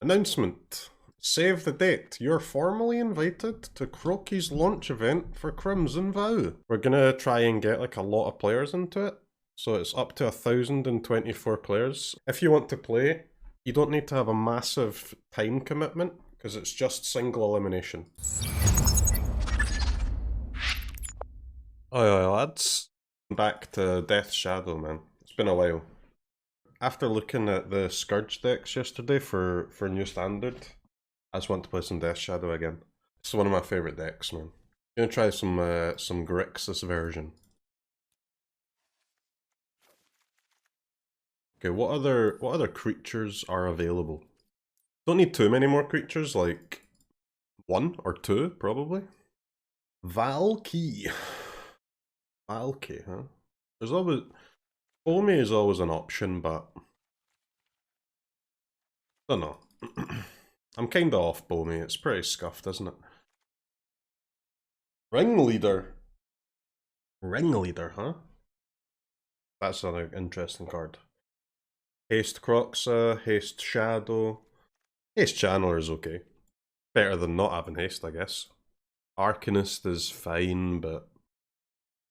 Announcement. Save the date. You're formally invited to CROKEYZ launch event for Crimson Vow. We're gonna try and get like a lot of players into it. So it's up to 1,024 players. If you want to play, you don't need to have a massive time commitment because it's just single elimination. Oi lads. Back to Death Shadow, man. It's been a while. After looking at the Scourge decks yesterday for New Standard, I just want to play some Death Shadow again. It's one of my favourite decks, man. I'm gonna try some Grix this version. Okay, what other creatures are available? Don't need too many more creatures, like 1 or 2 probably. Valky. Valky, huh? There's always Omi is always an option, but I don't know. I'm kinda off Bomi, it's pretty scuffed, isn't it? Ringleader. Ringleader, huh? That's an interesting card. Haste Kroxa, Haste Shadow. Haste Channeler is okay. Better than not having Haste, I guess. Arcanist is fine, but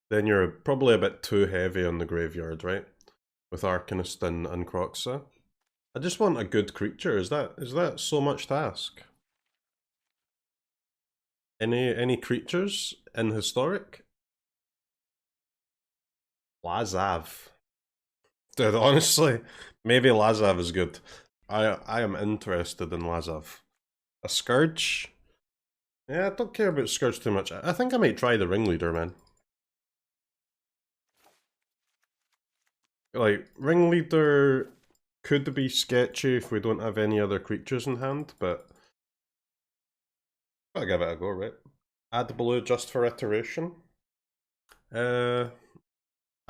then you're probably a bit too heavy on the graveyard, right? With Arcanist and Kroxa. I just want a good creature. Is that so much to ask? Any creatures in Historic? Lazav. Dude, honestly, maybe Lazav is good. I am interested in Lazav. A Scourge? Yeah, I don't care about Scourge too much. I think I might try the Ringleader, man. Like, Ringleader could be sketchy if we don't have any other creatures in hand, but gotta give it a go, right? Add blue just for iteration? I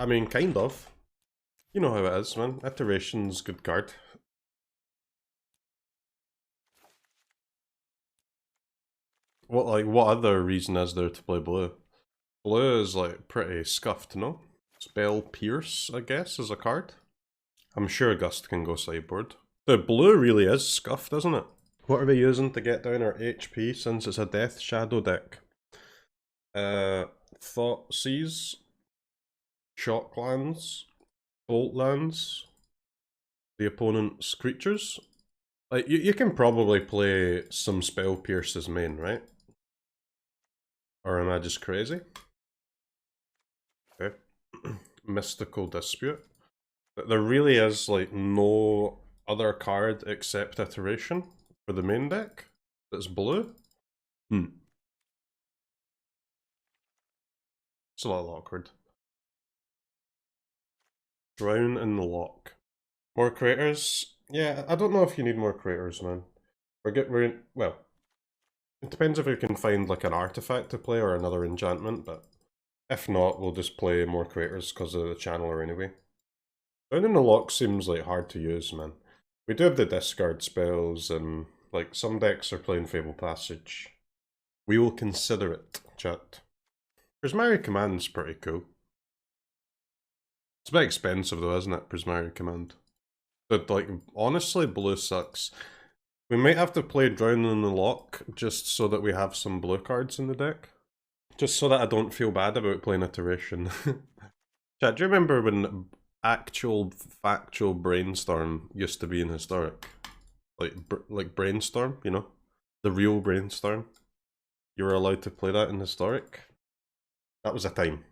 mean, kind of. You know how it is, man. Iteration's good card. What other reason is there to play blue? Blue is like pretty scuffed, no? Spell Pierce, I guess, is a card. I'm sure Gust can go sideboard. The blue really is scuffed, isn't it? What are we using to get down our HP since it's a Death Shadow deck? Thoughtseize, Shocklands, Boltlands, the opponent's creatures. Like you can probably play some Spell Pierce as main, right? Or am I just crazy? Okay. Mystical Dispute. There really is like no other card except Iteration for the main deck that's blue. It's a lot awkward. Drown in the Loch. More craters? Yeah, I don't know if you need more craters, man. Well, it depends if we can find like an artifact to play or another enchantment, but if not, we'll just play more craters because of the channeler anyway. Drown in the Loch seems like hard to use, man. We do have the discard spells and like some decks are playing Fable Passage. We will consider it, chat. Prismari Command's pretty cool. It's a bit expensive though, isn't it, Prismari Command? But like, honestly, blue sucks. We might have to play Drown in the Loch just so that we have some blue cards in the deck. Just so that I don't feel bad about playing Iteration. Chat, do you remember when actual factual Brainstorm used to be in Historic? Like Brainstorm, you know? The real Brainstorm. You were allowed to play that in Historic. That was a time.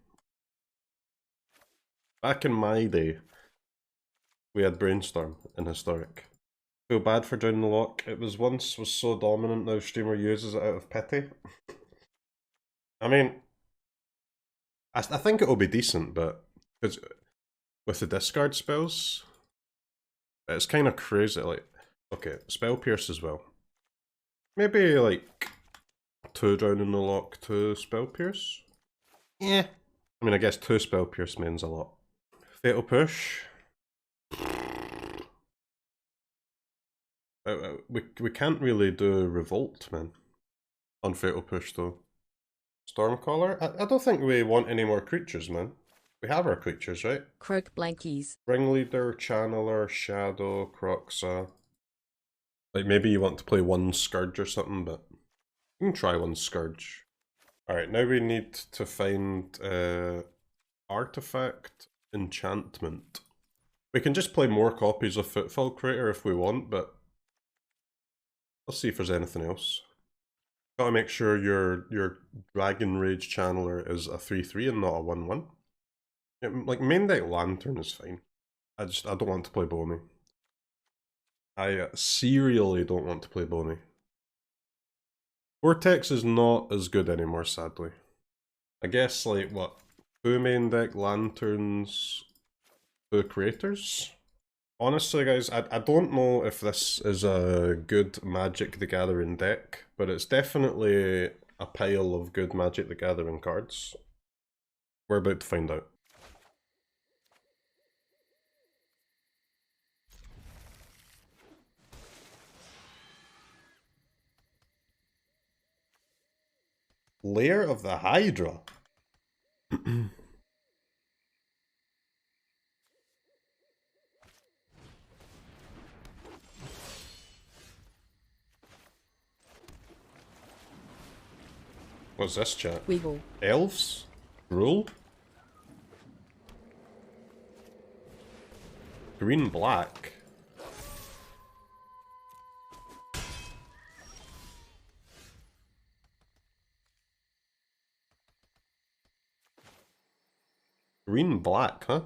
Back in my day, we had Brainstorm in Historic. Feel bad for Drown in the Loch. It was so dominant, now streamer uses it out of pity. I mean, I think it'll be decent, but because with the discard spells, it's kind of crazy. Like, okay, Spell Pierce as well. Maybe like 2 Drown in the Loch, 2 Spell Pierce. Yeah. I mean, I guess 2 Spell Pierce means a lot. Fatal Push. We can't really do Revolt, man. On Fatal Push, though. Stormcaller? I don't think we want any more creatures, man. We have our creatures, right? CROKEYZ. Ringleader, Channeler, Shadow, Kroxa. Like maybe you want to play one Scourge or something, but you can try one Scourge. Alright, now we need to find Artifact Enchantment. We can just play more copies of Footfall Crater if we want, but let's see if there's anything else. Gotta make sure your Dragon Rage Channeler is a 3/3 and not a 1/1. Yeah, like main deck Lantern is fine. I don't want to play Boney. I serially don't want to play Boney. Vortex is not as good anymore, sadly. I guess like what? 2 main deck Lanterns, 2 Creators? Honestly, guys, I don't know if this is a good Magic the Gathering deck, but it's definitely a pile of good Magic the Gathering cards. We're about to find out. Lair of the Hydra? What's this, chat? Wiggle. Elves? Rule? Green black? Green black, huh?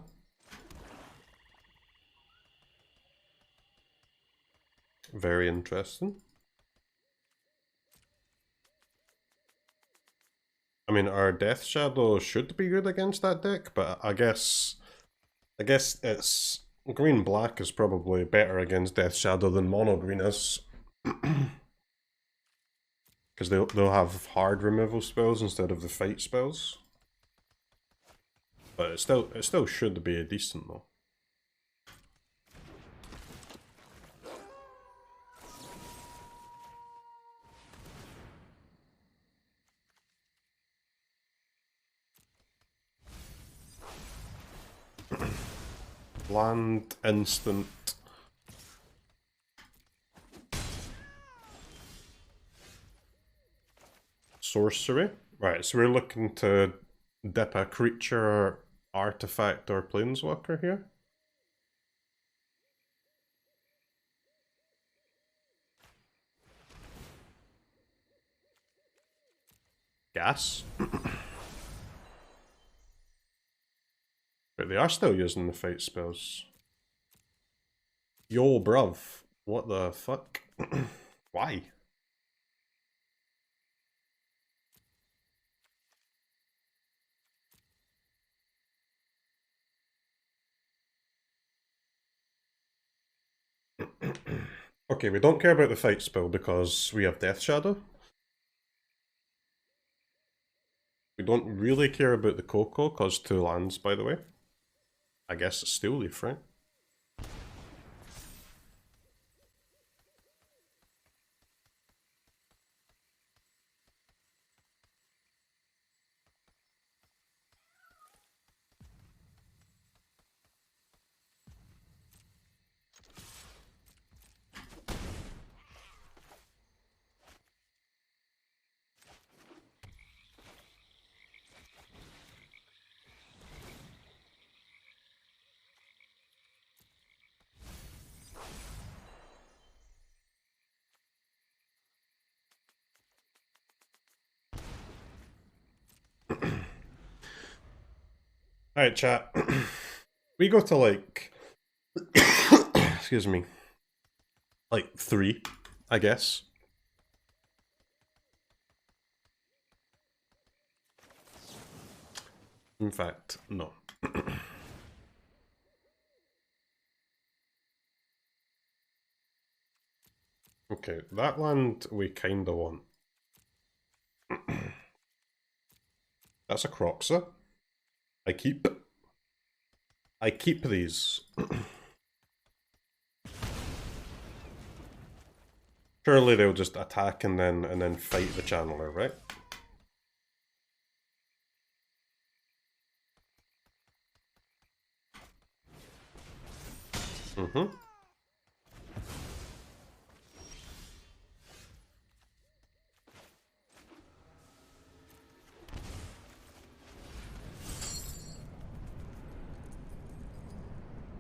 Very interesting. I mean, our Death Shadow should be good against that deck, but I guess it's green black is probably better against Death Shadow than mono green is, because they'll have hard removal spells instead of the fight spells. But it still should be decent though. Land instant. Sorcery. Right, so we're looking to dip a creature, artifact, or planeswalker here. Gas. But they are still using the fight spells. Yo, bruv. What the fuck? Why? Okay, we don't care about the fight spell because we have Death Shadow. We don't really care about the Coco because 2 lands, by the way. I guess it's Steel Leaf, right? Alright, chat. We go to like... excuse me. Like 3, I guess. In fact, no. Okay, that land we kinda want. That's a Kroxa. I keep these. Surely they'll just attack and then fight the channeler, right? Mm-hmm.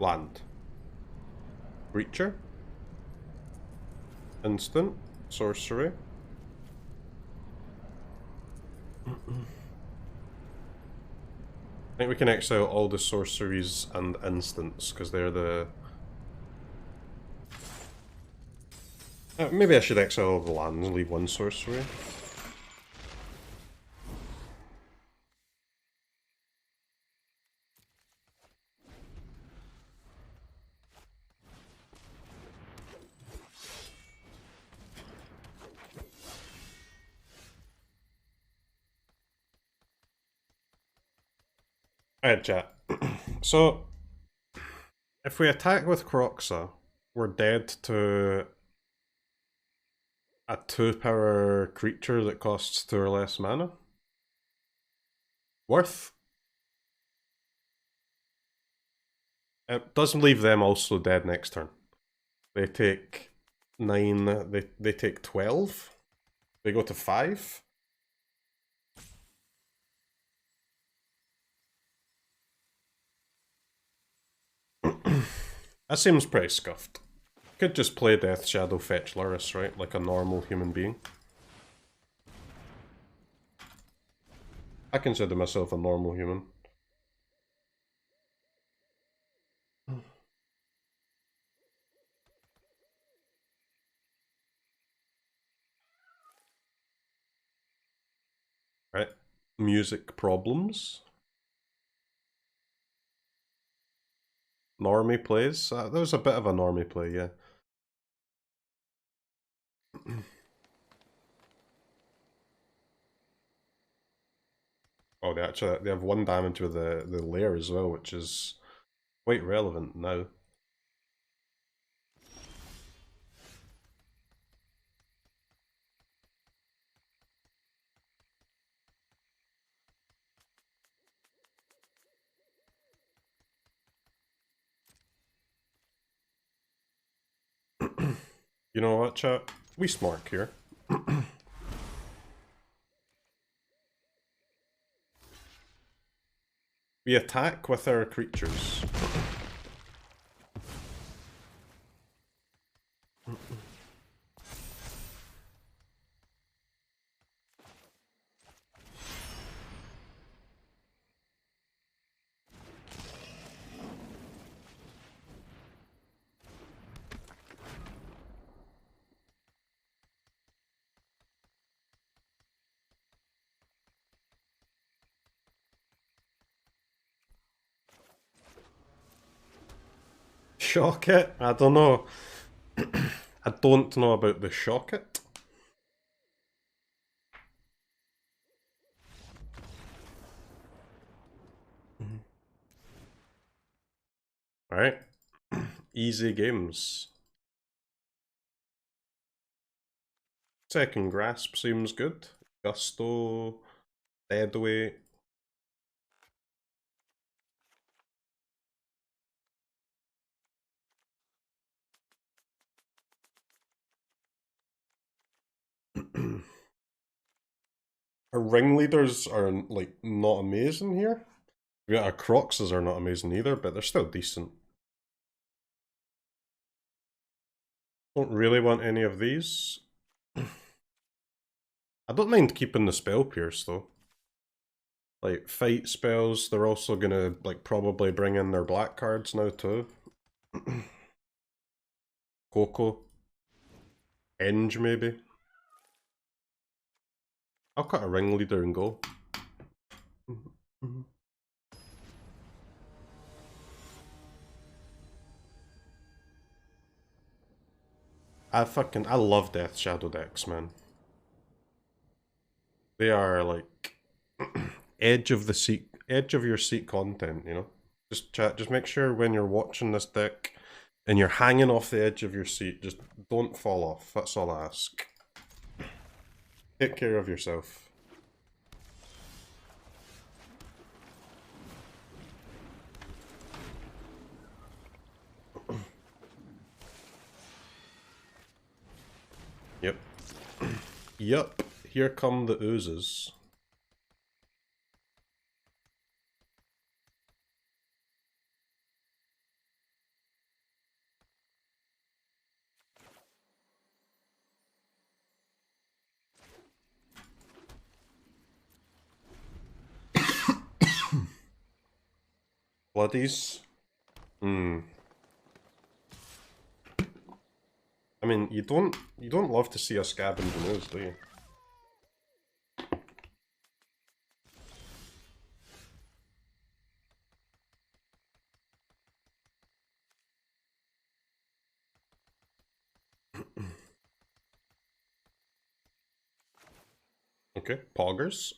Land. Creature. Instant. Sorcery. I think we can exile all the sorceries and instants, because they're the... maybe I should exile all the lands and leave one sorcery. Alright, chat. So, if we attack with Kroxa, we're dead to a 2-power creature that costs 2 or less mana. Worth. It doesn't leave them also dead next turn. They take 9, they take 12. They go to 5. That seems pretty scuffed. Could just play Death Shadow fetch Lurrus, right? Like a normal human being. I consider myself a normal human. Right. Music problems. Normie plays. That was a bit of a normie play, yeah. Oh, they have 1 damage with the lair as well, which is quite relevant now. You know what, chat? We smart here. We attack with our creatures. Shock it? I don't know. I don't know about the shock it. Alright. Easy games. Second Grasp seems good. Gusto. Deadweight. Our ringleaders are like not amazing here. Yeah, our Kroxas are not amazing either, but they're still decent. Don't really want any of these. I don't mind keeping the Spell Pierce though. Like fight spells, they're also gonna like probably bring in their black cards now too. Coco. Enge maybe. I'll cut a ringleader and go. I love Death Shadow decks, man. They are like edge of your seat content, you know? Just make sure when you're watching this deck and you're hanging off the edge of your seat, just don't fall off. That's all I ask. Take care of yourself. Yep. Yup. Here come the oozes. Bloodies. Hmm. I mean, you don't love to see a scab in the nose, do you? Okay, poggers.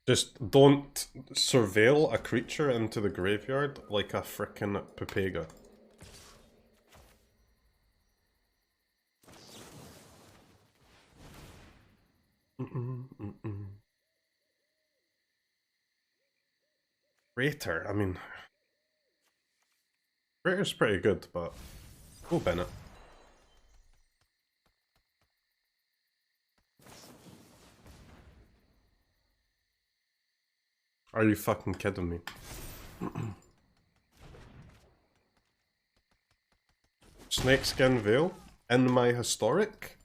Just don't surveil a creature into the graveyard like a frickin' Pepega. Crater, I mean... Crater's pretty good, but... Go Bennett. Are you fucking kidding me? Snakeskin Veil in my historic?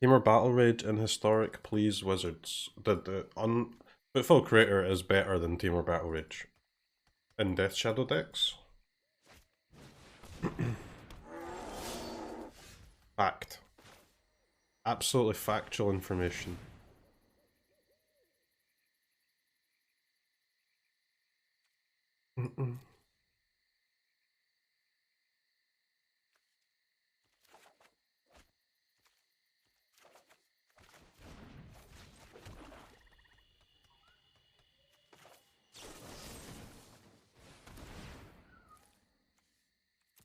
Gamer Battle Rage in historic, please, wizards. The Footfall Crater is better than Teamer Battle Rage. In Death Shadow decks? Fact. Absolutely factual information.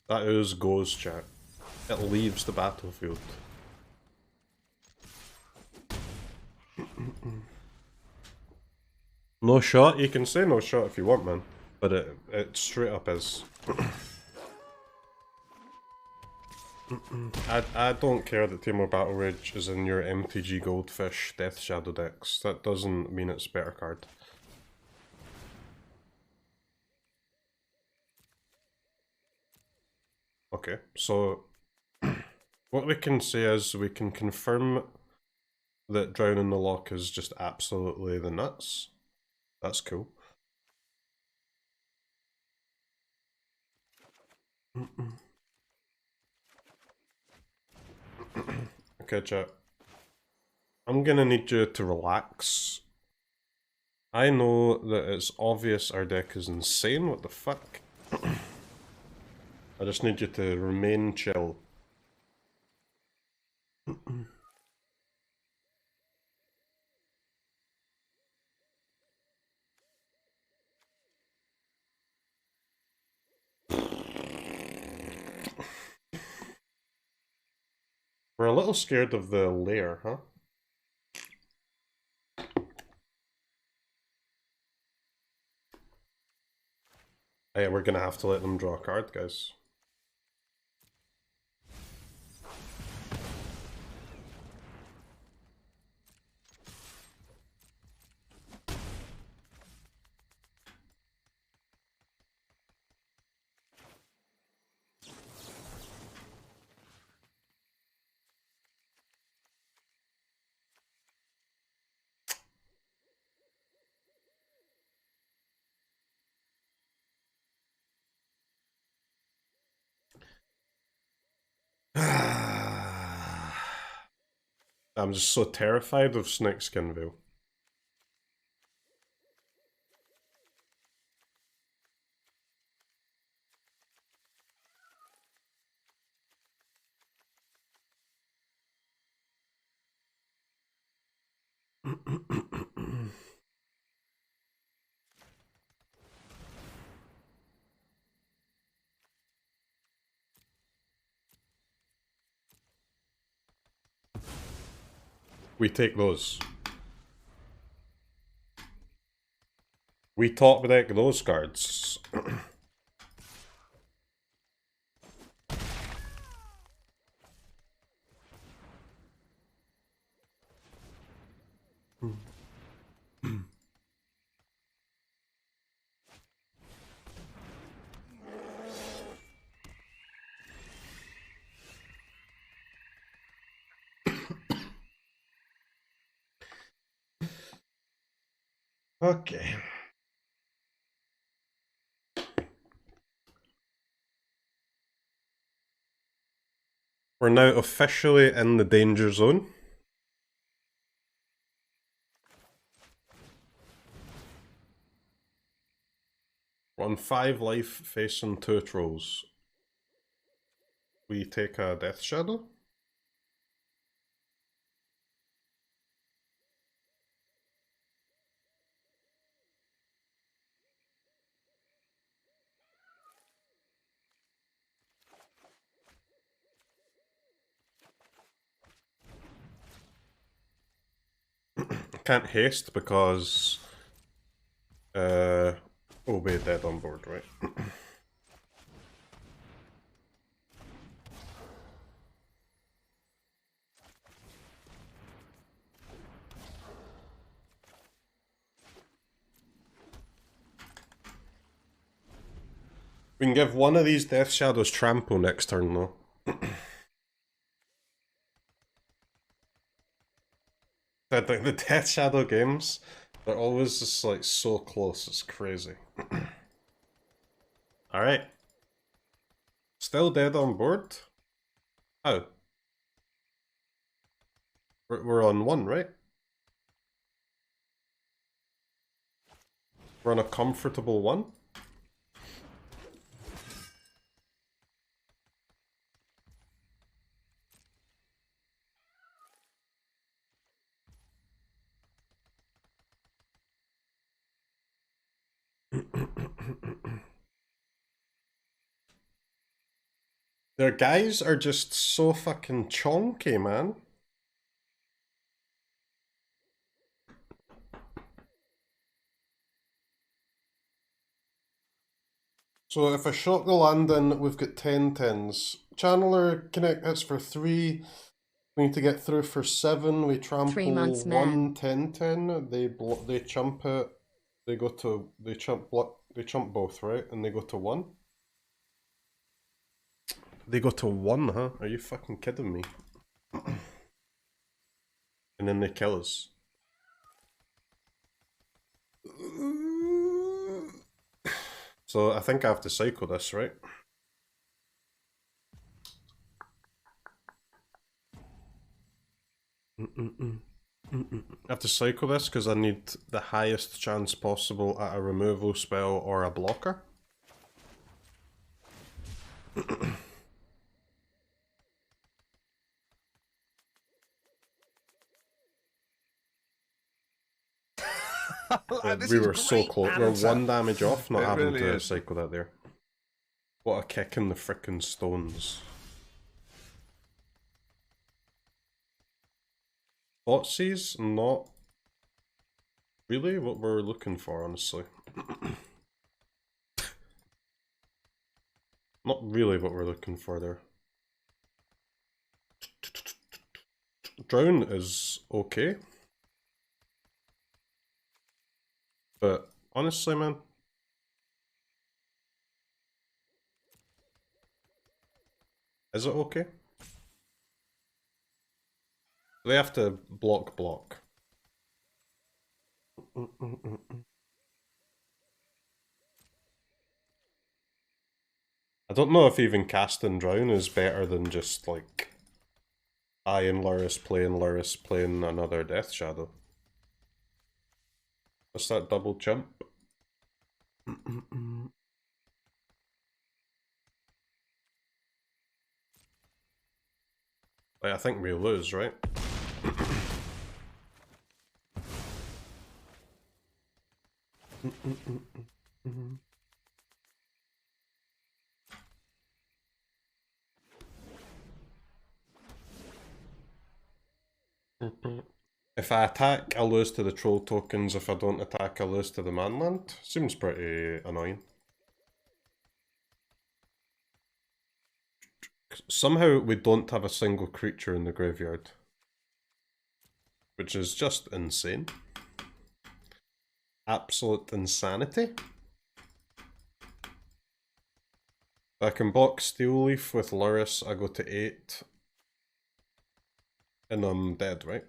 That ooze goes, chat. It leaves the battlefield. No shot? You can say no shot if you want, man. But it straight up is. I don't care that Teamer Battle Rage is in your MTG Goldfish Death Shadow decks. That doesn't mean it's a better card. Okay, so what we can say is we can confirm that Drowning the Loch is just absolutely the nuts. That's cool. Okay, chat. I'm gonna need you to relax. I know that it's obvious our deck is insane, what the fuck? I just need you to remain chill. We're a little scared of the lair, huh? Yeah, we're gonna have to let them draw a card, guys. I'm just so terrified of Snakeskin Veil. We take those. We top deck those cards. Okay. We're now officially in the danger zone. We're on 5 life facing 2 trolls. We take a Death Shadow. Can't haste because we'll be dead on board, right? We can give one of these Death Shadows trample next turn though. The Death Shadow games, they're always just like so close, it's crazy. Alright. Still dead on board? How? We're on 1, right? We're on a comfortable 1? Their guys are just so fucking chonky, man. So if I shock the landing, we've got 10/10s. Channeler connect hits for 3. We need to get through for 7. We trample 1 10/10. They chump it. They go to they chump both, right? And they go to 1. They go to 1, huh? Are you fucking kidding me? And then they kill us. So I think I have to cycle this, right? I have to cycle this because I need the highest chance possible at a removal spell or a blocker. We were so close. We're 1 damage off not having to cycle that there. What a kick in the frickin' stones. Thoughtseize, not really what we're looking for, honestly. Not really what we're looking for there. Drown is okay. But honestly, man, is it okay? They have to block. I don't know if even casting Drown is better than just like Lurrus playing another Death Shadow. What's that double jump? I think we lose, right? If I attack, I lose to the troll tokens. If I don't attack, I lose to the manland. Seems pretty annoying. Somehow we don't have a single creature in the graveyard. Which is just insane. Absolute insanity. I can block Steel Leaf with Lurrus, I go to 8. And I'm dead, right?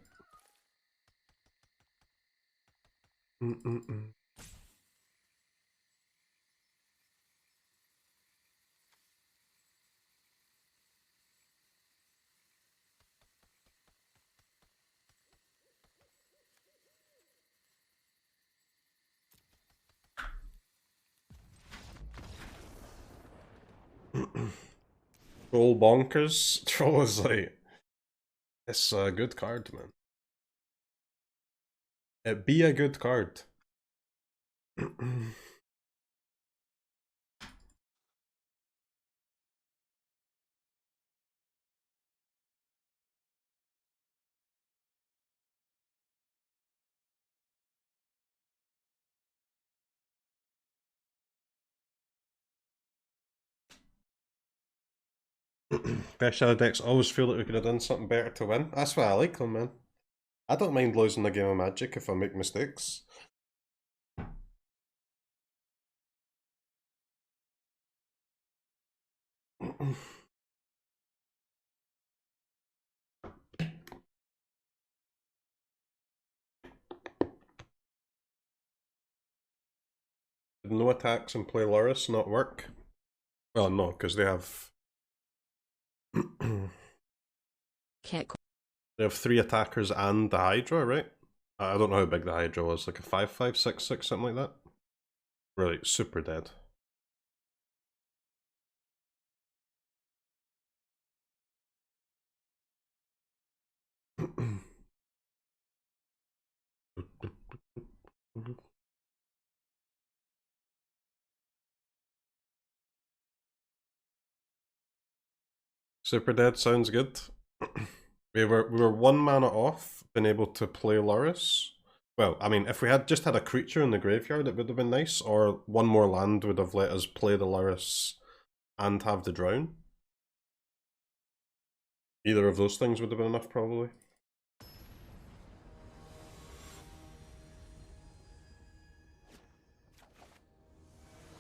Troll bonkers. Troll is like, it's a good card, man. It be a good card. Best shadow decks always feel like we could have done something better to win. That's why I like them, man. I don't mind losing a game of Magic if I make mistakes. Did no attacks and play Lurrus not work? Well, no, because they have they have 3 attackers and the Hydra, right? I don't know how big the Hydra was, like a 5/5, 6/6, something like that. Really, super dead. Super dead sounds good. We were 1 mana off being able to play Lurrus. Well, I mean, if we had just had a creature in the graveyard, it would have been nice, or 1 more land would have let us play the Lurrus and have the drown. Either of those things would have been enough, probably.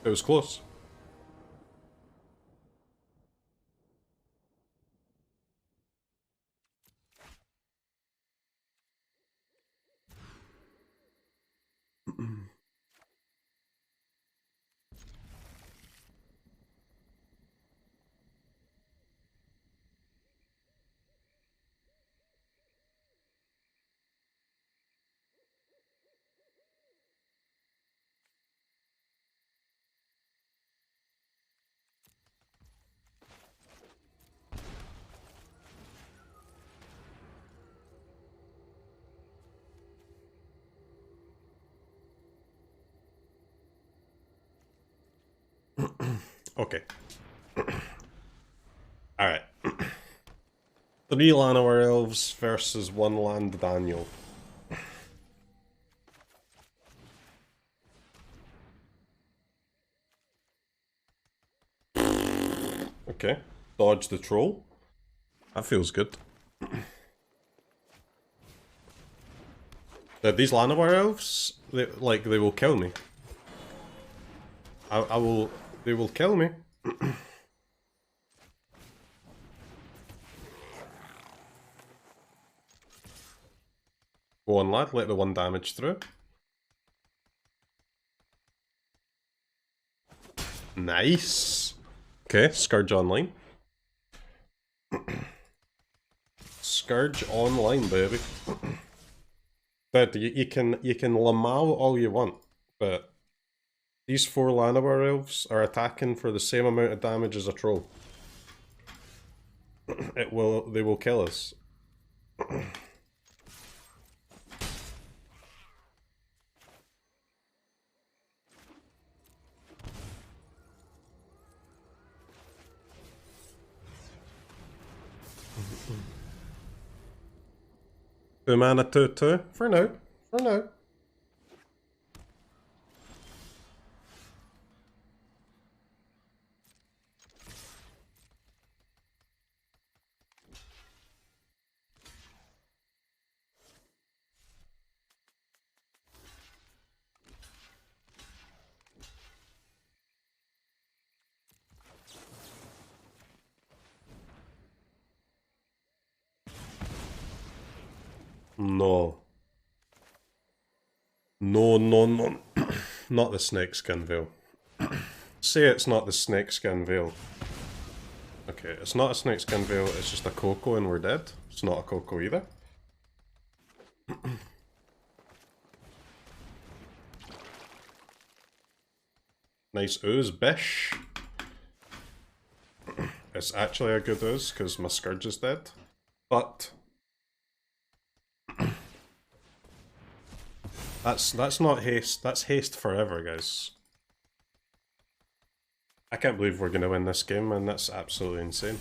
It was close. Okay. Alright. 3 Llanowar Elves versus 1 land Daniel. Okay. Dodge the troll. That feels good. These Llanowar Elves, they will kill me. They will kill me. Go on, lad, let the 1 damage through. Nice. Okay, Scourge online. Scourge online, baby. But you can Lamau all you want, but these 4 Llanowar Elves are attacking for the same amount of damage as a troll. They will kill us. Two mana 2/2 for now. For now. No. No, no, no. Not the Snakeskin Veil. Say it's not the Snakeskin Veil. Okay, it's not a Snakeskin Veil, it's just a Coco and we're dead. It's not a Coco either. Nice ooze, bish. It's actually a good ooze because my Scourge is dead. But that's not haste, that's haste forever, guys. I can't believe we're gonna win this game, man. That's absolutely insane.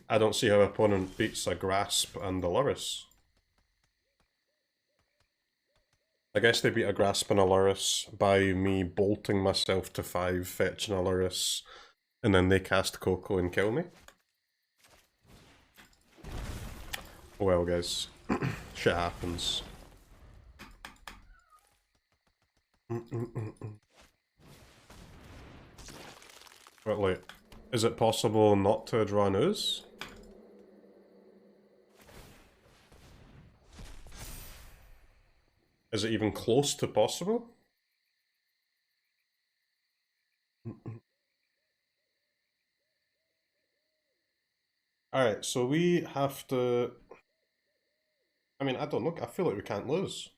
I don't see how opponent beats a Grasp and a Lurrus. I guess they beat a Grasp and a Lurrus by me bolting myself to 5, fetching a Lurrus, and then they cast Coco and kill me. Well, guys, shit happens. But like, is it possible not to draw an ooze? Is it even close to possible? Alright, so we have to... I mean, I don't know, I feel like we can't lose.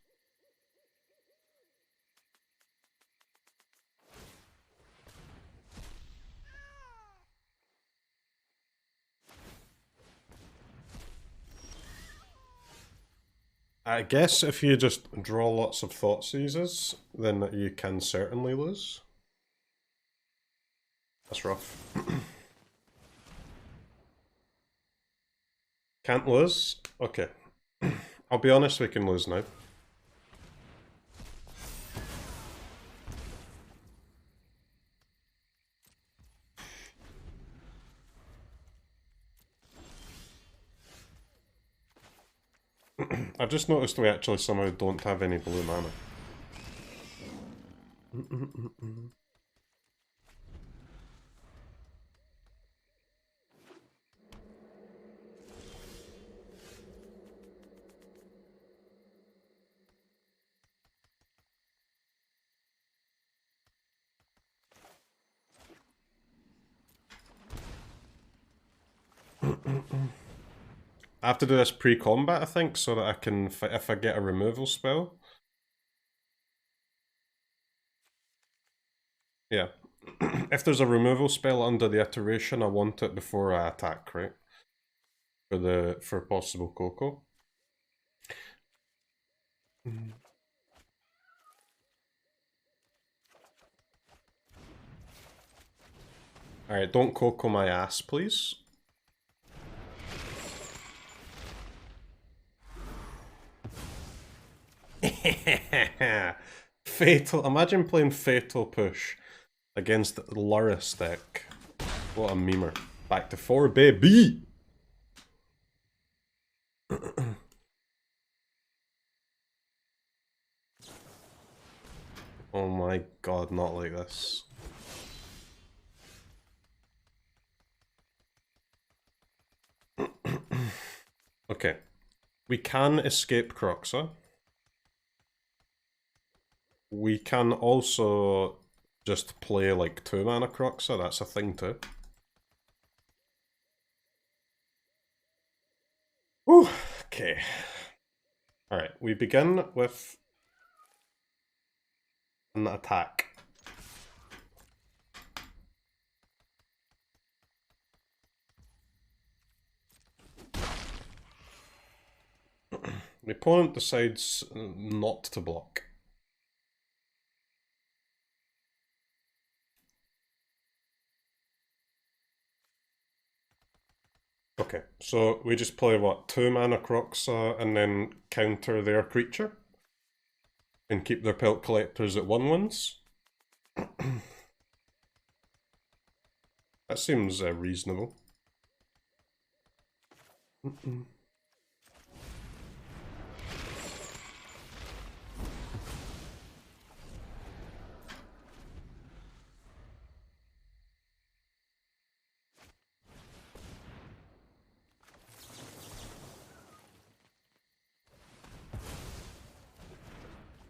I guess if you just draw lots of Thoughtseizes, then you can certainly lose. That's rough. Can't lose? Okay. I'll be honest, we can lose now. I've just noticed we actually somehow don't have any blue mana. I have to do this pre-combat, I think, so that I can, if I get a removal spell. Yeah. If there's a removal spell under the iteration, I want it before I attack, right? For possible Coco. Alright, don't Coco my ass, please. Fatal. Imagine playing Fatal Push against the Lurrus deck. What a memer. Back to 4, baby! Oh my god, not like this. Okay. We can escape Kroxa. We can also just play like 2 mana Kroxa, that's a thing too. Whew, okay. Alright, we begin with an attack. The opponent decides not to block. Okay, so we just play what, 2 mana Kroxa and then counter their creature? And keep their Pelt Collectors at 1/1s? That seems reasonable.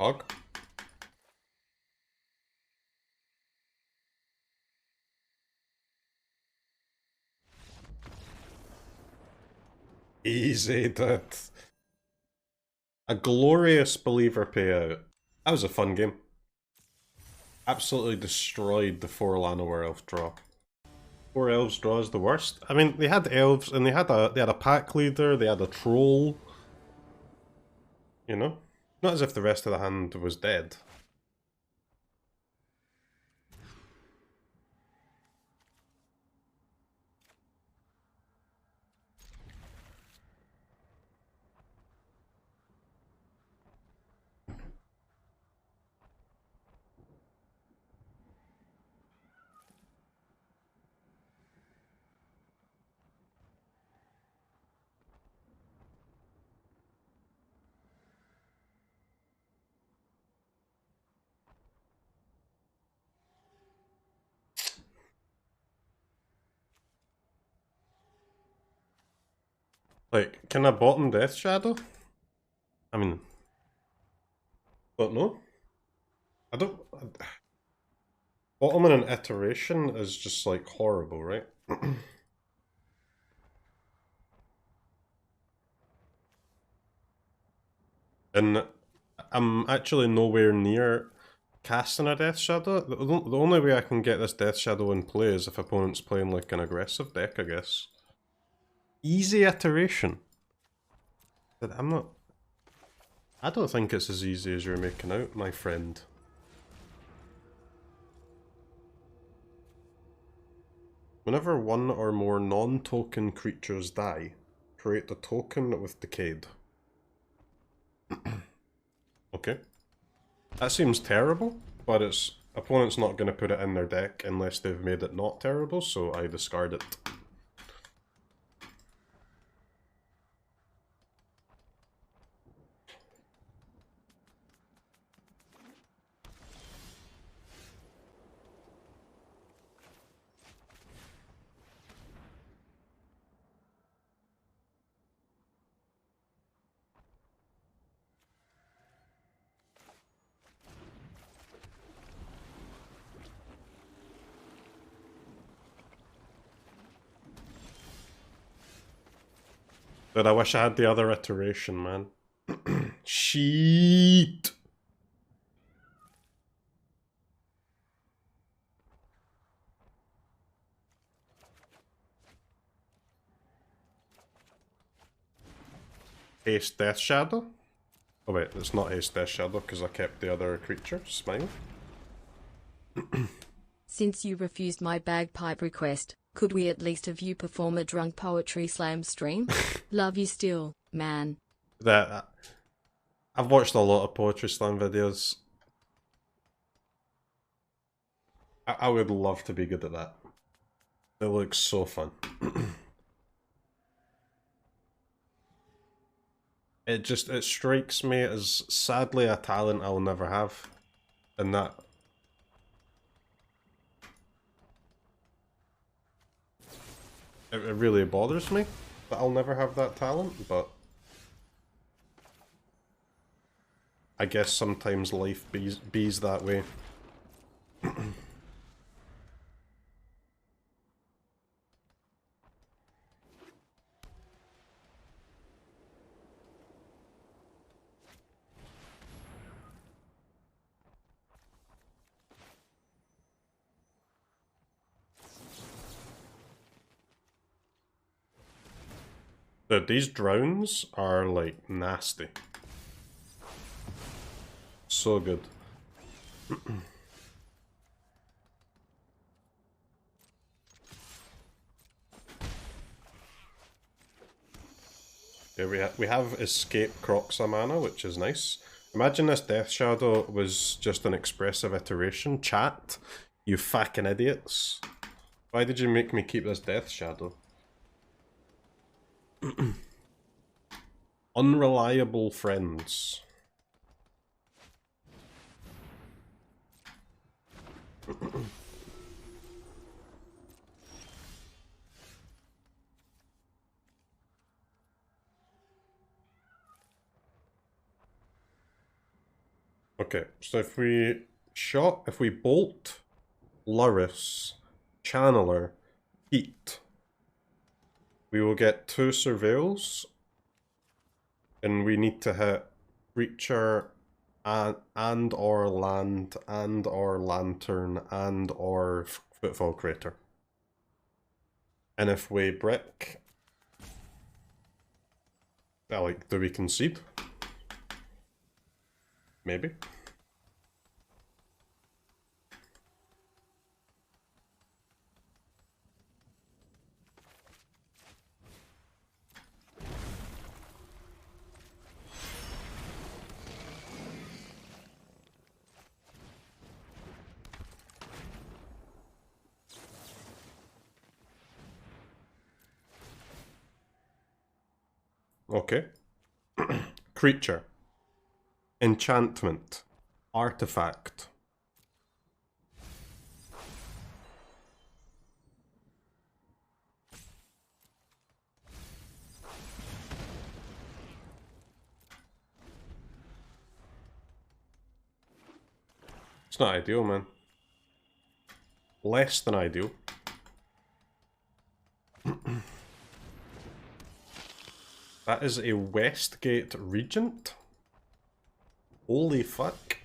Hog. Easy, dude. A glorious believer payout. That was a fun game. Absolutely destroyed the 4 Llanowar elf draw. 4 elves draw is the worst. I mean, they had elves and they had a pack leader, they had a troll. You know? Not as if the rest of the hand was dead. Like, can I bottom Death Shadow? I mean, don't know. I don't... Bottom in an iteration is just, like, horrible, right? And I'm actually nowhere near casting a Death Shadow. The only way I can get this Death Shadow in play is if opponent's playing, like, an aggressive deck, I guess. Easy iteration. But I'm not... I don't think it's as easy as you're making out, my friend. Whenever one or more non-token creatures die, create the token with Decayed. Okay. That seems terrible, but its opponent's not going to put it in their deck unless they've made it not terrible, so I discard it. But I wish I had the other iteration, man. Sheet. Haste Death Shadow? Oh wait, it's not Haste Death Shadow because I kept the other creature. Smile. Since you refused my bagpipe request, could we at least have you perform a drunk poetry slam stream? Love you still, man. I've watched a lot of poetry slam videos. I would love to be good at that. It looks so fun. It strikes me as sadly a talent I'll never have. And that... It really bothers me that I'll never have that talent, but... I guess sometimes life bees that way. Dude, these drowns are like nasty. So good. Yeah, we have escape Kroxa mana, which is nice. Imagine this Death Shadow was just an expressive iteration. Chat, you fucking idiots. Why did you make me keep this Death Shadow? Unreliable friends. Okay, so if we bolt, Lurrus, Channeler, Heat, we will get 2 Surveils, and we need to hit Creature and or land and or Lantern and or Footfall Crater. And if we brick, like, do we concede? Maybe. Okay. Creature. Enchantment. Artifact. It's not ideal, man. Less than ideal. That is a Westgate Regent? Holy fuck.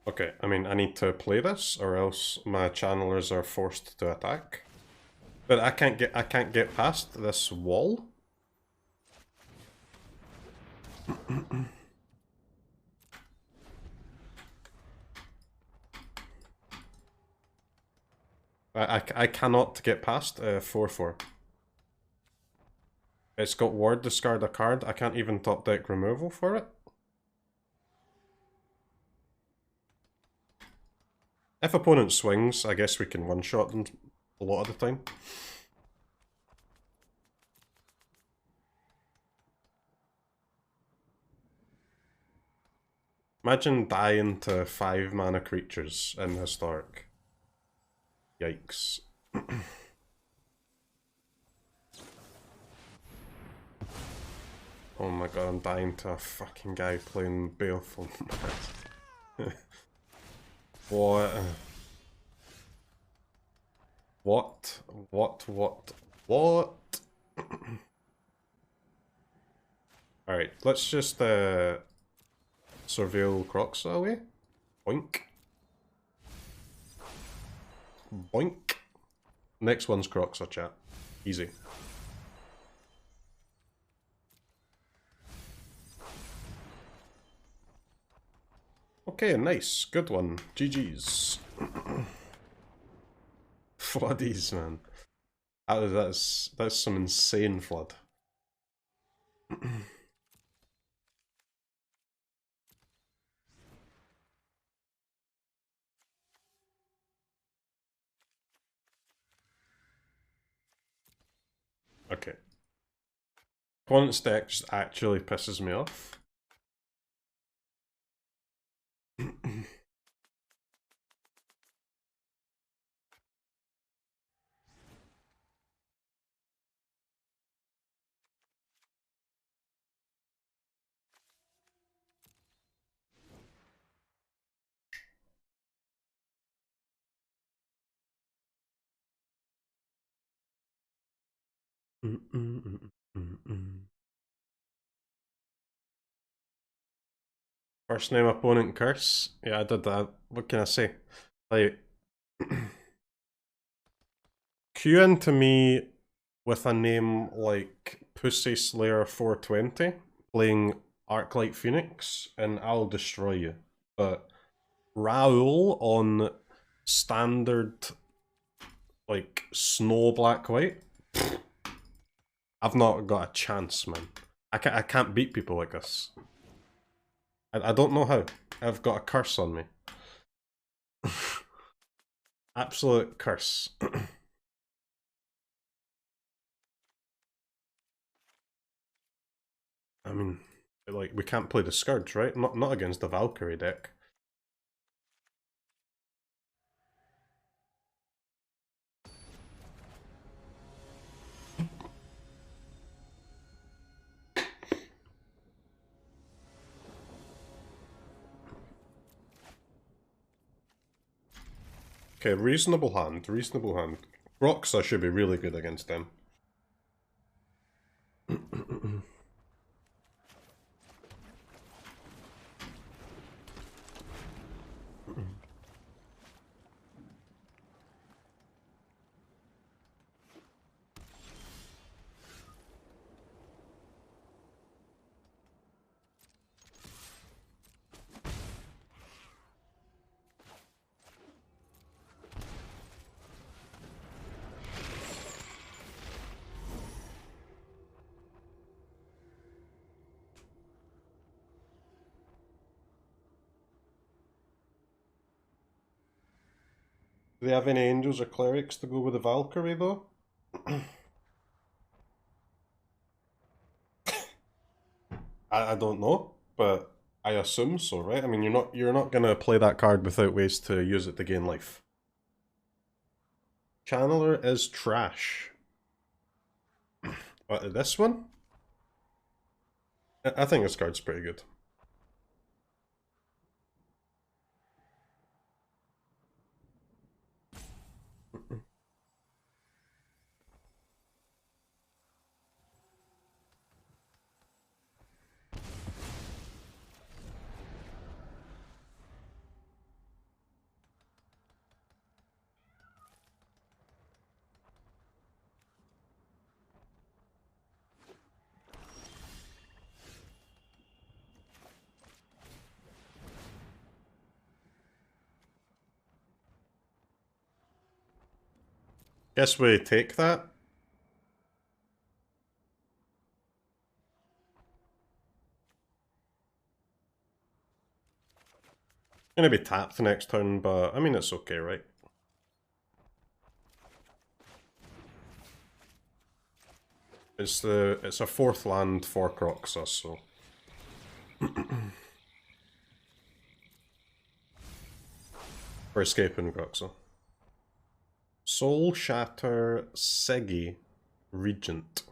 Okay, I mean, I need to play this, or else my channelers are forced to attack. But I can't get past this wall. I cannot get past 4/4. It's got ward, discard a card. I can't even top deck removal for it. If opponent swings, I guess we can one-shot them a lot of the time. Imagine dying to 5 mana creatures in Historic. Yikes. Oh my god, I'm dying to a fucking guy playing Baleful. What? What? Alright, let's just surveil Kroxa away. Boink. Boink. Next one's Kroxa, chat. Easy. Okay, nice. Good one. GG's. Floodies, man. That's some insane flood. Okay. Opponent's deck just actually pisses me off. First name opponent curse. Yeah, I did that. What can I say? Like, queue into me with a name like Pussy Slayer 420 playing Arclight Phoenix, and I'll destroy you. But Raoul on standard, like, snow black white, I've not got a chance, man. I can't beat people like this. I don't know how. I've got a curse on me. Absolute curse. I mean, like, we can't play the Scourge, right? Not against the Valkyrie deck. Okay, reasonable hand, reasonable hand. Kroxa should be really good against them. Do they have any angels or clerics to go with the Valkyrie though? I don't know, but I assume so, right? I mean, you're not gonna play that card without ways to use it to gain life. Channeler is trash. But this one? I think this card's pretty good. Guess we take that. Gonna be tapped the next turn, but I mean it's okay, right? It's a fourth land for Kroxa, so we're escaping Kroxa. Soul Shatter Segi Regent.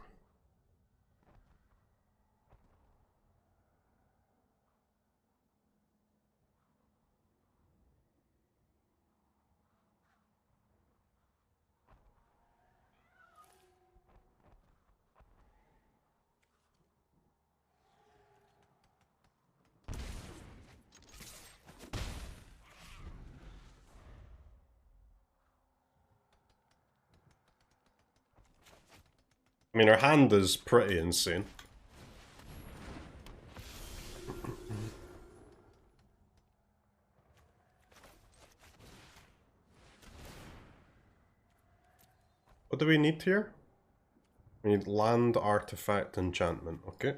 I mean, our hand is pretty insane. What do we need here? We need land, artifact, enchantment, okay.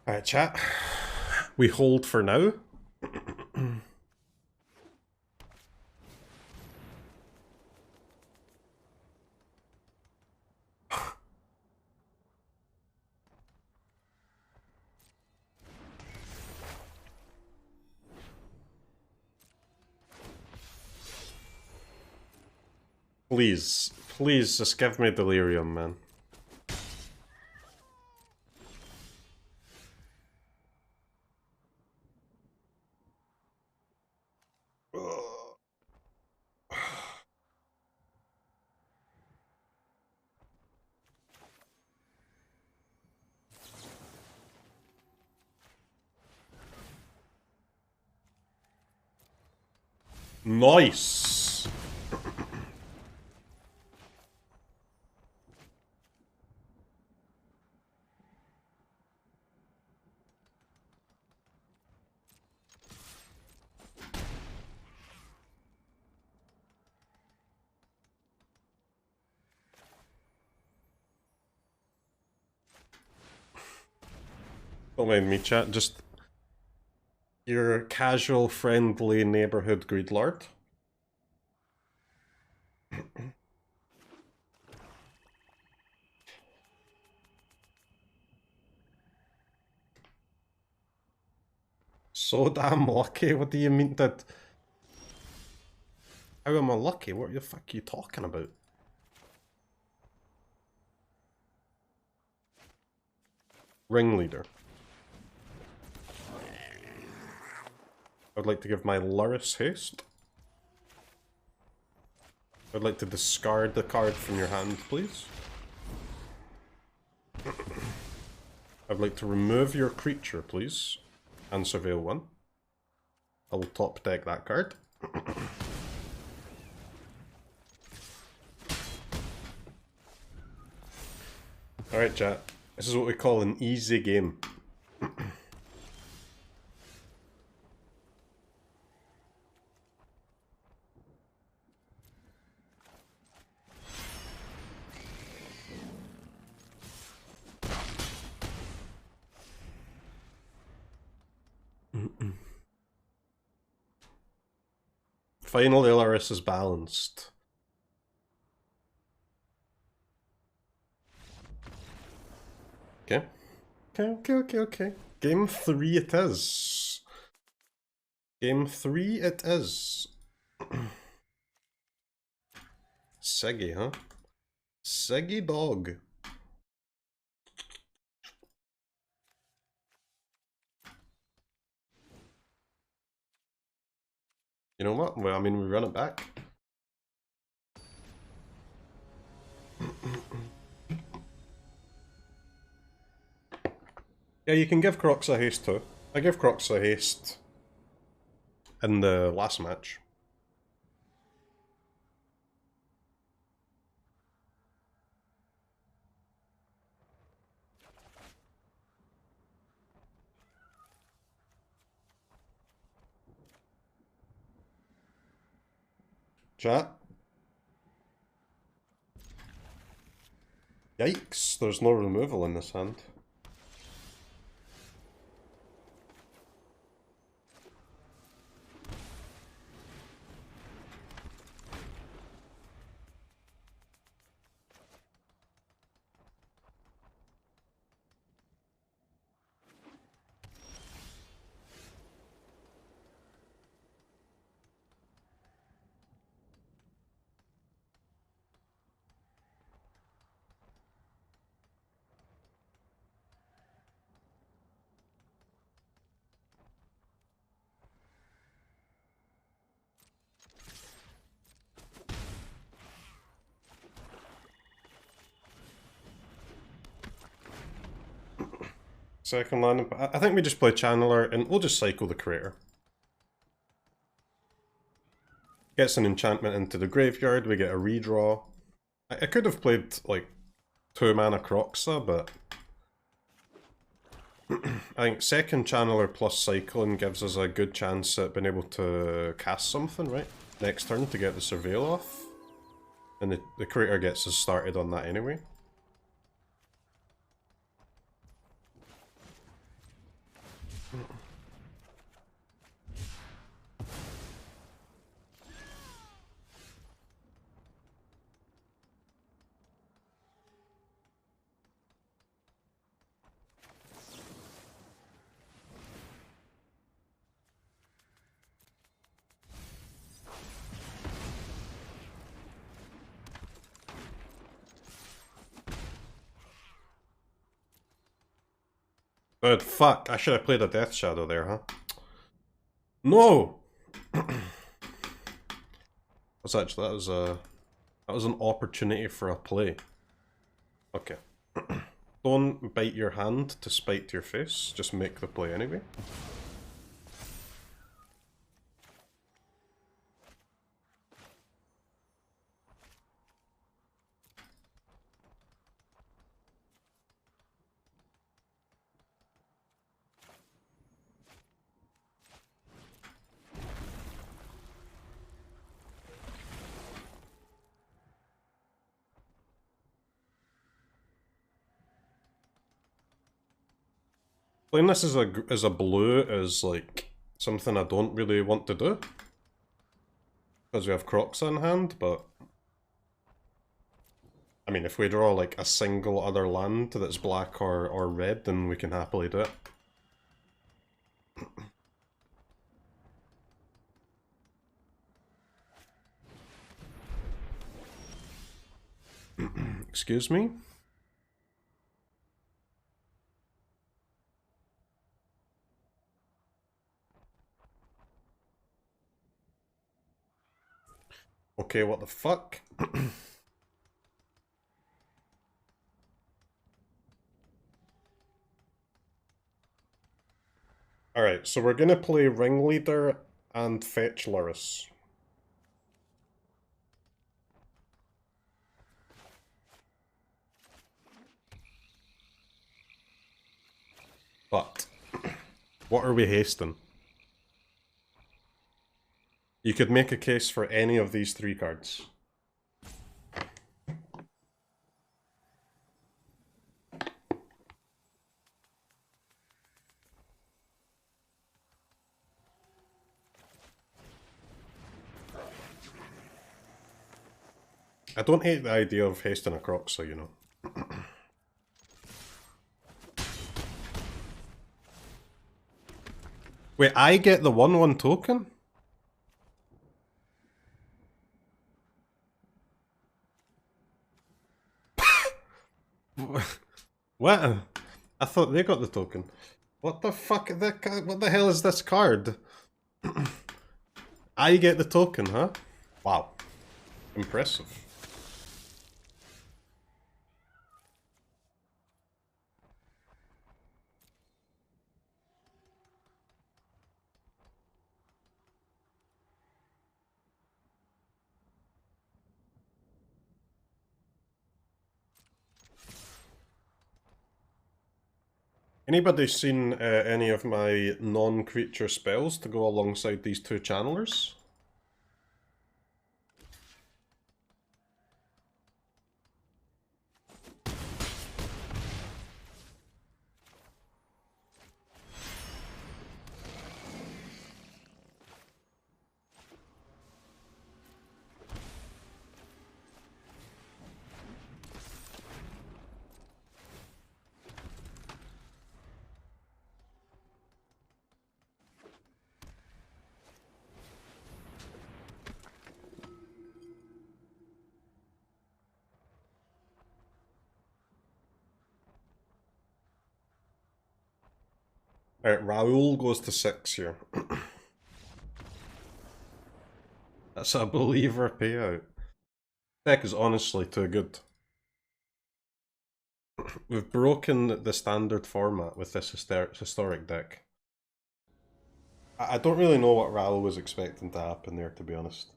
Alright, chat. We hold for now. Please, please, just give me delirium, man. Nice. Don't mind me, chat. Just your casual, friendly neighborhood greed lord. So damn lucky. What do you mean that? How am I lucky? What the fuck are you talking about? Ringleader. I'd like to give my Lurrus haste. I'd like to discard the card from your hand, please. I'd like to remove your creature, please. And surveil one. I will top deck that card. Alright, chat. This is what we call an easy game. Finally, Lurrus is balanced. Okay. Okay. Game 3 it is. Game 3 it is. Seggy, huh? Seggy dog. You know what? Well, I mean, we run it back. Yeah, you can give Kroxa haste too. I give Kroxa haste in the last match. Chat. Yikes, there's no removal in this hand. Second land, I think we just play Channeler and we'll just cycle the Crater. Gets an enchantment into the graveyard, we get a redraw. I could have played like 2 mana Kroxa, but I think second Channeler plus cycling gives us a good chance at being able to cast something, right? Next turn to get the Surveil off. And the Crater gets us started on that anyway. But fuck, I should have played a Death Shadow there, huh? No! That was an opportunity for a play. Okay. Don't bite your hand to spite your face, just make the play anyway. Playing this as a blue is like something I don't really want to do. Because we have Kroxa in hand, but I mean if we draw like a single other land that's black or red, then we can happily do it. Excuse me? Okay, what the fuck? Alright, so we're gonna play Ringleader and fetch Lurrus. But, what are we hasting? You could make a case for any of these three cards. I don't hate the idea of hasting a Kroxa, you know. Wait, I get the 1/1 token? What? I thought they got the token. What the fuck? What the hell is this card? I get the token, huh? Wow. Impressive. Anybody seen any of my non-creature spells to go alongside these two channelers? Alright, Raoul goes to 6 here. That's a believer payout. Deck is honestly too good. We've broken the standard format with this historic deck. I don't really know what Raoul was expecting to happen there, to be honest.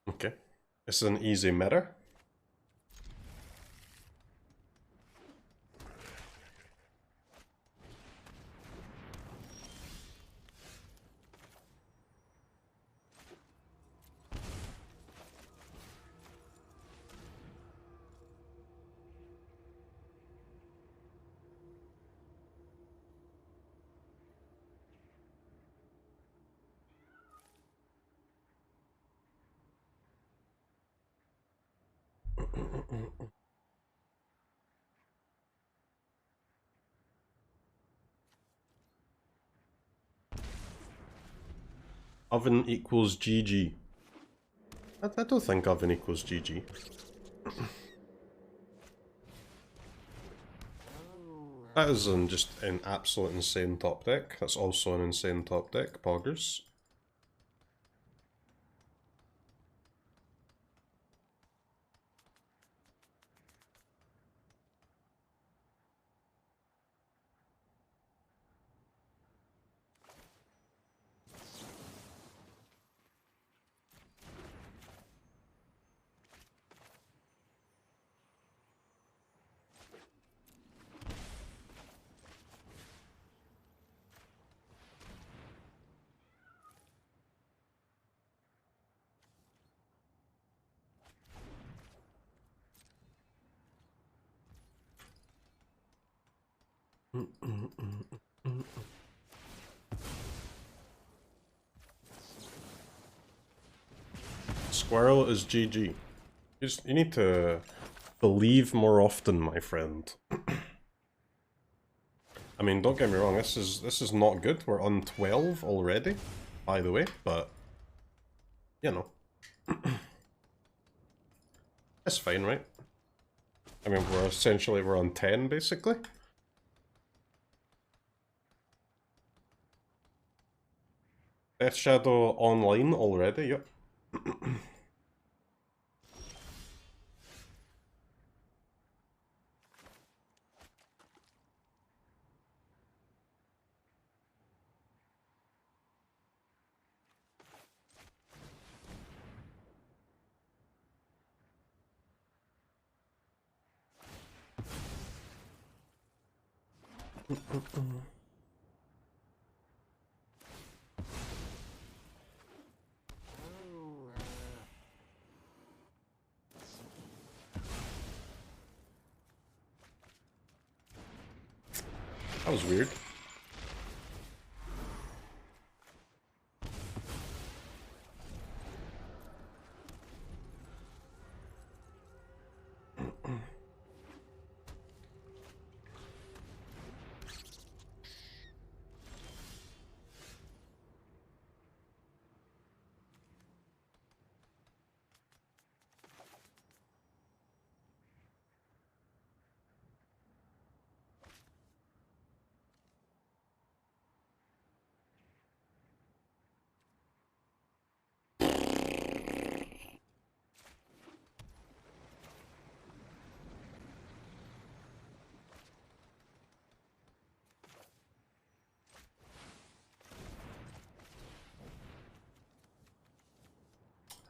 Okay. This is an easy mirror. Oven equals GG. I don't think oven equals GG. That is just an absolute insane top deck. That's also an insane top deck, Poggers. Squirrel is GG. You need to believe more often, my friend. I mean, don't get me wrong, this is not good. We're on 12 already, by the way, but you know. That's fine, right? I mean, we're on 10 basically. Death Shadow online already, yep. That was weird.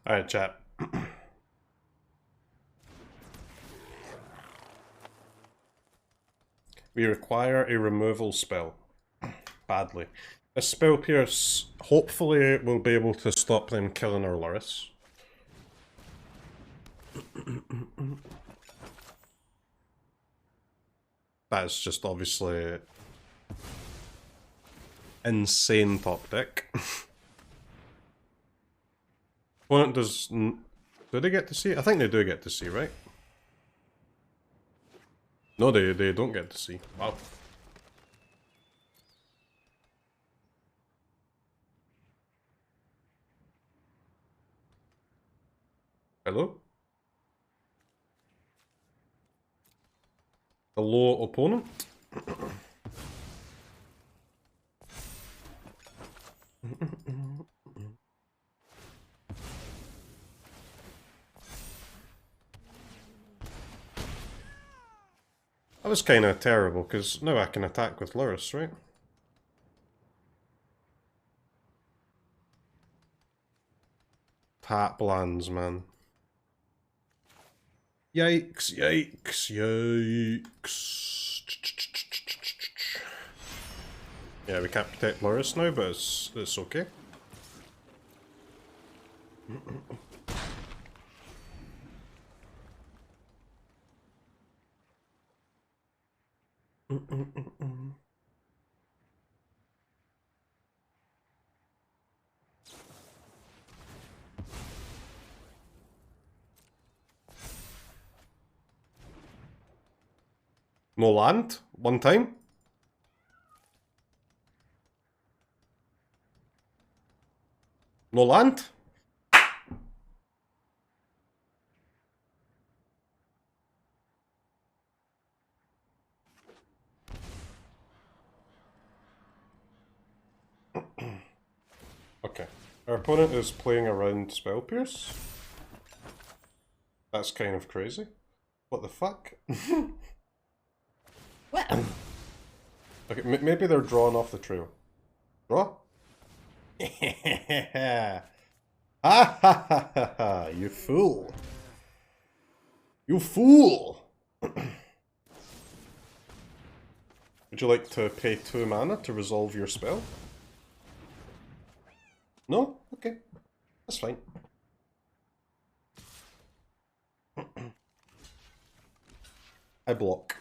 Alright, chat. We require a removal spell. Badly. A Spell Pierce hopefully will be able to stop them killing our Lurrus. That's just obviously insane top deck. Opponent does... Do they get to see? I think they do get to see, right? No, they don't get to see. Wow. Hello? Hello, opponent? That was kind of terrible, because now I can attack with Lurrus, right? Tap lands, man. Yikes, yikes, yikes. Yeah, we can't protect Lurrus now, but it's okay. No land? One time? No land? Okay. Our opponent is playing around Spell Pierce. That's kind of crazy. What the fuck? Okay, maybe they're drawn off the trail. Draw? Ha ha ha ha ha! You fool! You fool! Would you like to pay 2 mana to resolve your spell? No? Okay. That's fine. I block.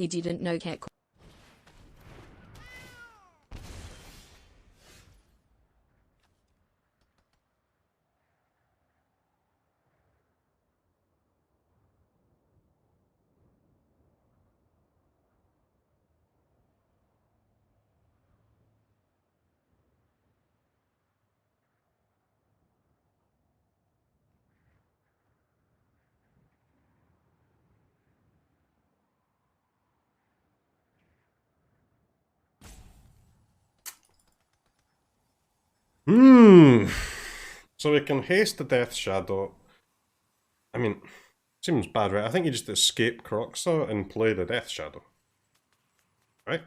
He didn't know cat. So we can haste the Death Shadow. I mean, seems bad, right? I think you just escape Kroxa and play the Death Shadow. Right?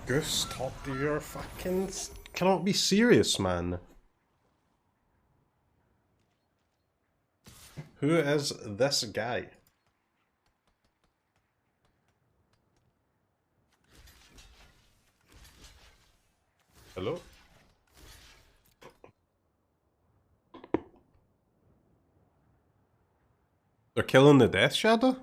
Goose, top to your fucking... Cannot be serious, man. Who is this guy? Hello? They're killing the Death Shadow?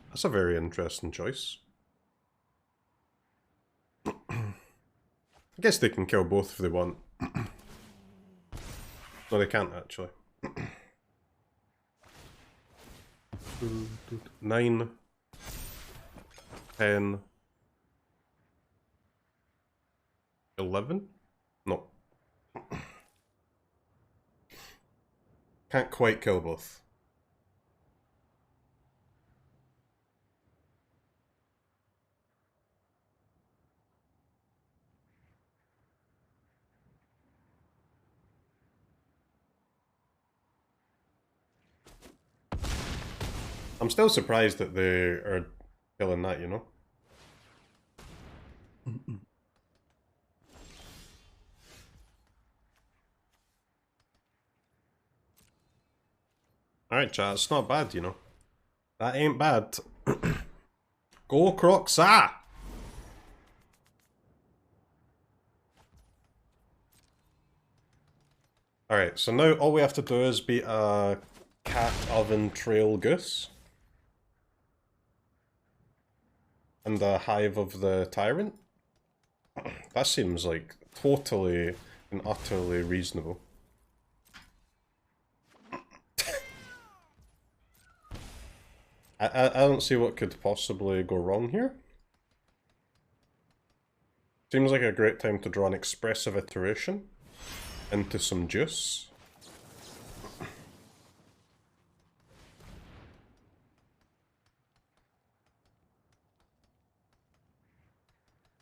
That's a very interesting choice. I guess they can kill both if they want. No, they can't actually. 9, 10, 11? No. Can't quite kill both. I'm still surprised that they are killing that, you know? Alright, chat, it's not bad, you know? That ain't bad. Go, Kroxa! Alright, so now all we have to do is beat a cat oven trail goose. And the Hive of the Tyrant? That seems like totally and utterly reasonable. I don't see what could possibly go wrong here. Seems like a great time to draw an Expressive Iteration into some juice.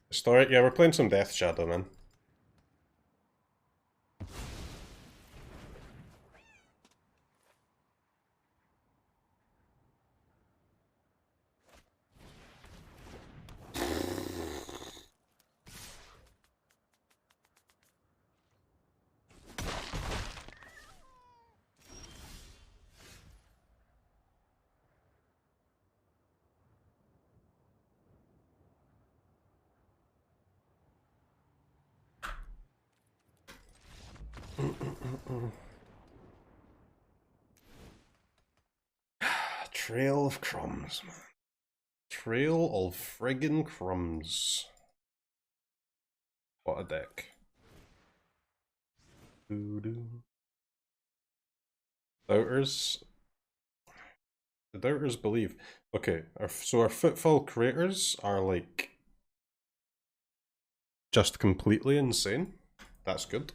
Historic, yeah, we're playing some Death Shadow, man. Trail of crumbs, man. Trail of friggin' crumbs. What a deck. Doubters. The doubters believe. Okay, so our Footfall Craters are like just completely insane. That's good.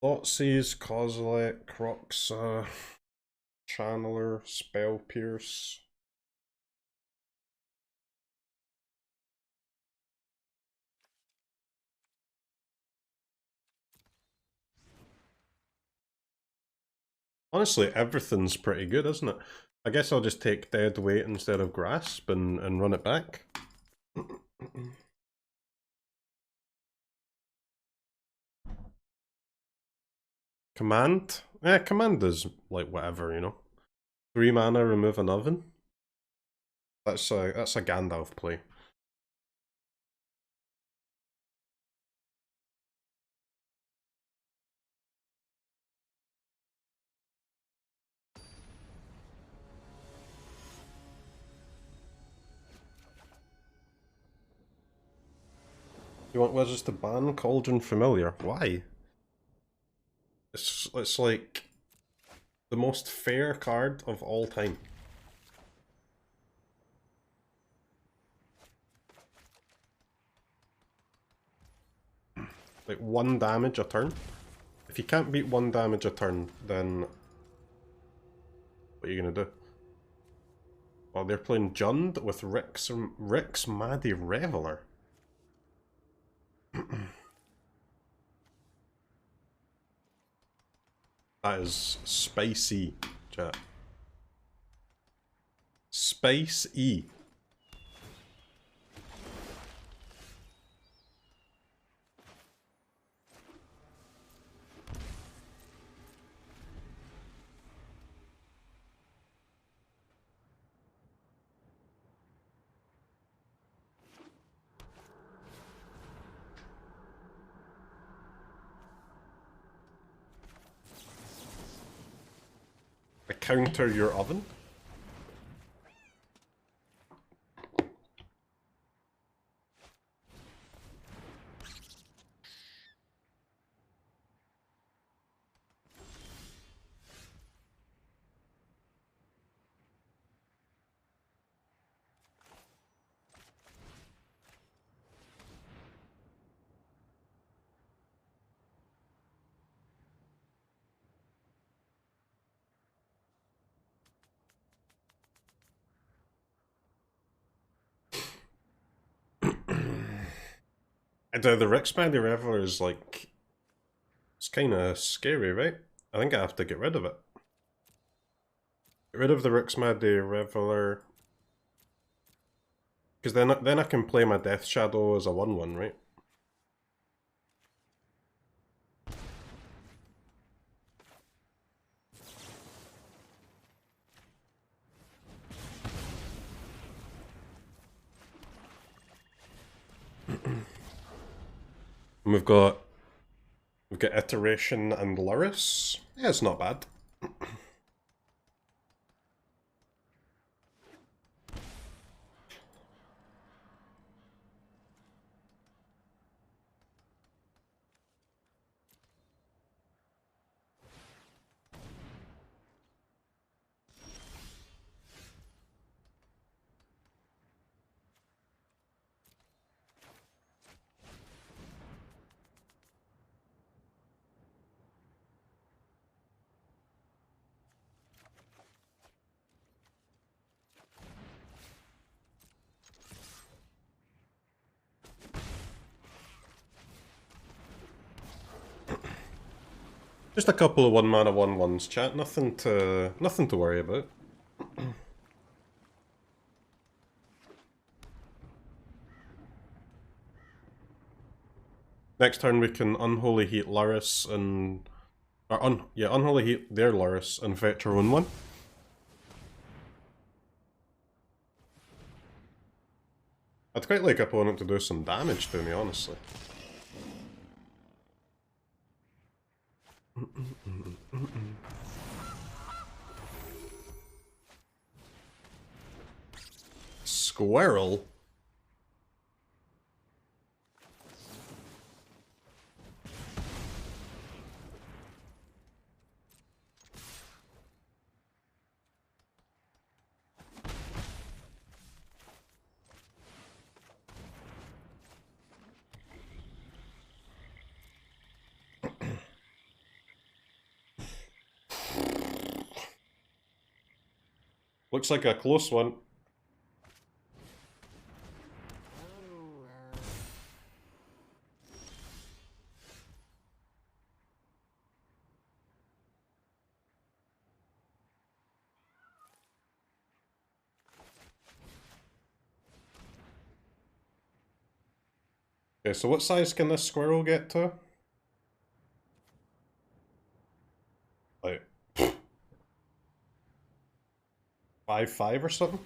Thoughtseize, Kozilek, Kroxa, Channeler, Spell Pierce. Honestly, everything's pretty good, isn't it? I guess I'll just take Dead Weight instead of Grasp and run it back. Command? Yeah, Command is like whatever, you know. 3 mana, remove an oven. That's a Gandalf play. You want Wizards to ban Cauldron Familiar? Why? It's like the most fair card of all time. Like 1 damage a turn. If you can't beat 1 damage a turn, then what are you gonna do? Well, they're playing Jund with Rick's Maddie Reveler. That is spicy, chat. Spice-y. I counter your oven? The Rick's Maddie Reveler is like... It's kind of scary, right? I think I have to get rid of it. Get rid of the Rick's Maddie Reveler. Because then I can play my Death Shadow as a 1/1, right? And we've got Iteration and Lurrus. Yeah, it's not bad. Just a couple of 1 mana 1/1s, chat. Nothing to worry about. Next turn we can Unholy Heat Lurrus and... Unholy Heat their Lurrus and fetch our own one. I'd quite like opponent to do some damage to me, honestly. Squirrel? Looks like a close one. Okay, so what size can this squirrel get to? Like 5'5" or something?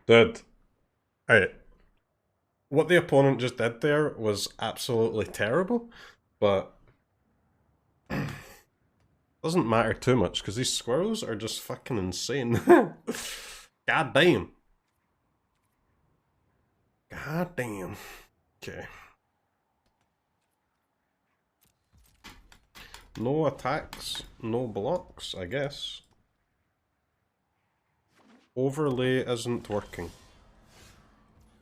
Dude, alright. What the opponent just did there was absolutely terrible, but doesn't matter too much because these squirrels are just fucking insane. God damn. God damn. Okay. No attacks, no blocks, I guess. Overlay isn't working.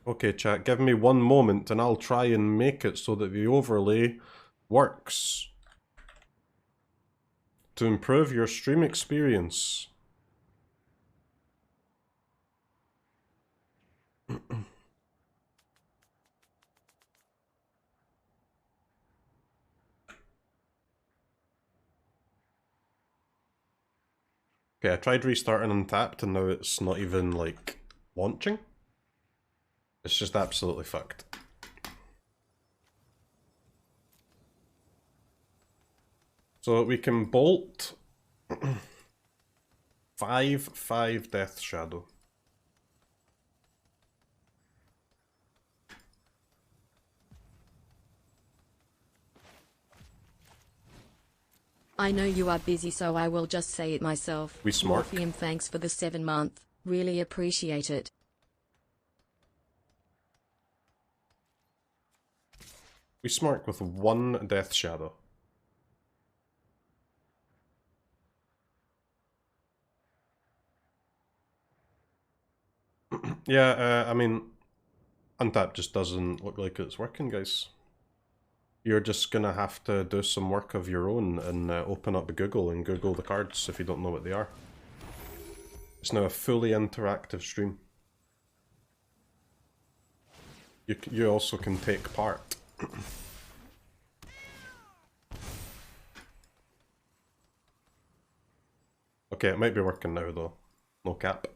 Okay, chat, give me one moment and I'll try and make it so that the overlay works. To improve your stream experience. Okay, I tried restarting Untapped and now it's not even, like, launching. It's just absolutely fucked. So we can bolt 5/5 Death Shadow. I know you are busy, so I will just say it myself. We smart. Morphium, thanks for the 7-month. Really appreciate it. We smart with 1 Death Shadow. Yeah, I mean, Untap just doesn't look like it's working, guys. You're just gonna have to do some work of your own and open up Google and Google the cards if you don't know what they are. It's now a fully interactive stream. You also can take part. Okay, it might be working now though. No cap.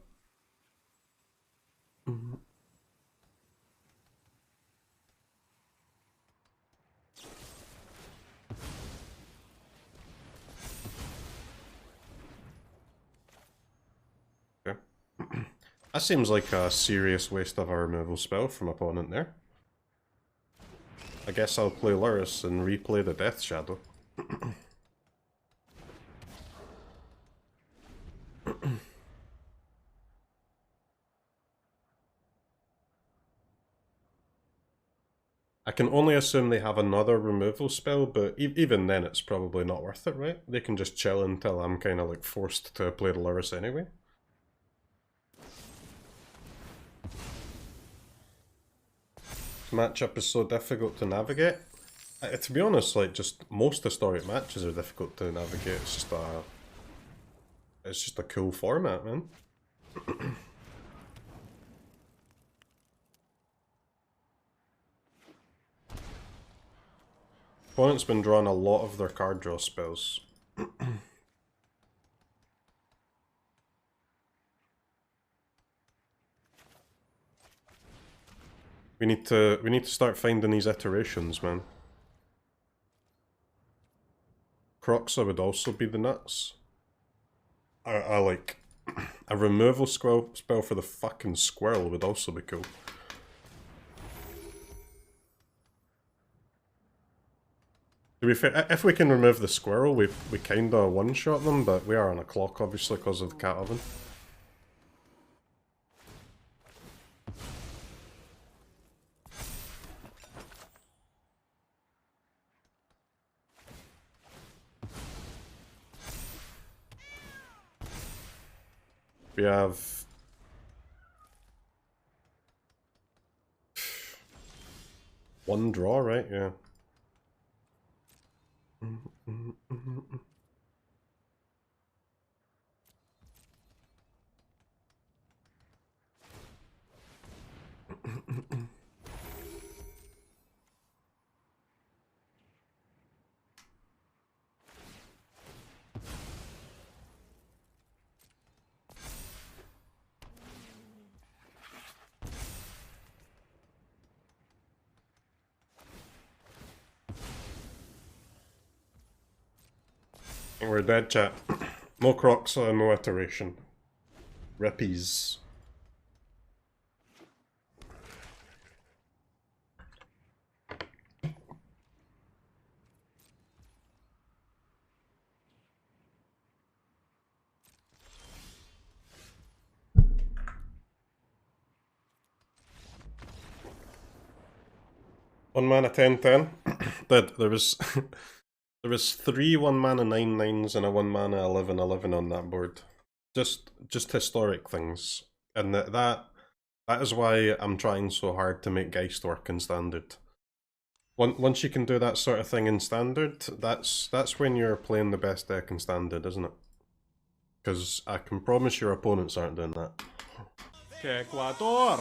Okay. That seems like a serious waste of a removal spell from opponent there. I guess I'll play Lurrus and replay the Death Shadow. I can only assume they have another removal spell, but even then it's probably not worth it, right? They can just chill until I'm kind of like forced to play the Lurrus anyway. This matchup is so difficult to navigate. To be honest, like just most historic matches are difficult to navigate. It's just a cool format, man. Opponent's been drawing a lot of their card draw spells. We need to start finding these iterations, man. Kroxa would also be the nuts. I like a removal spell for the fucking squirrel would also be cool. To be fair, if we can remove the squirrel, we kinda one-shot them, but we are on a clock, obviously, because of the cat oven. We have... one draw, right? Yeah. We're dead, chat. No Kroxa, no iteration. Rippies. One mana 10/10. There was there was 3 1 mana 9/9s and a 1 mana 11/11 on that board. Just historic things, and that is why I'm trying so hard to make Geist work in standard. Once you can do that sort of thing in standard, that's when you're playing the best deck in standard, isn't it? Because I can promise your opponents aren't doing that. Ecuador.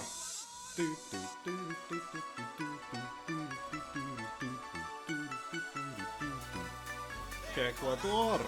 Ecuador.